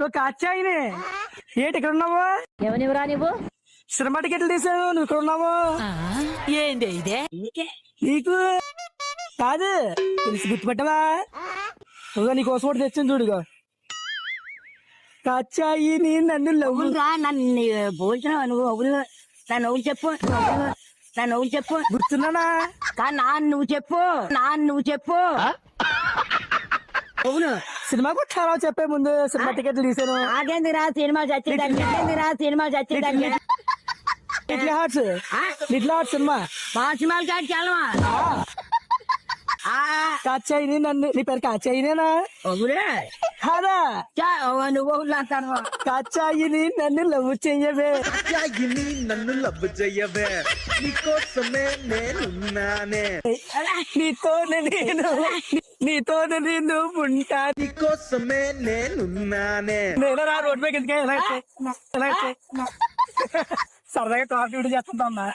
నువ్వు కాచాయిని ఏంటి ఇక్కడ ఉన్నావు? ఎవనివరా నువ్వు? సినిమా టికెట్లు తీసావు, నువ్వు ఇక్కడ ఉన్నావు. ఏంది ఇదే? నీకు కాదు తెలిసి గుర్తుపెట్టవా? నువ్వు నీకోసం ఒకటి తెచ్చింది చూడుగా. కాచాయిని నన్ను లవ్ రా నన్ను పోల్చినావు నువ్వు. అవును నన్ను నువ్వు చెప్పు, నన్ను నువ్వు చెప్పు. గుర్తున్నానా? నువ్వు చెప్పు. అవును సినిమా కూడా చాలా చెప్పే ముందు సినిమా టికెట్లు తీసాను. నాకేందిరా సినిమా చచ్చేదాన్ని, లిటిల్ హార్ట్స్ సినిమా. మా సినిమాలు కాదు చాలమా. కాచాయిని నన్ను, నీ పేరు కాచాయినేనా? కాదా? నువ్వు అంటాను. కాచాయిని నన్ను లవ్ చెయ్యవే, నన్ను లవ్ చెయ్యవే, నీకోసమే నేనున్నానే, నీతోనే నేను ఉంటా, నీకోసమే నేనున్నానే. నేను రా రోడ్ మీద ఎందుకే సరదాగా కాఫీ చేస్తుంటా.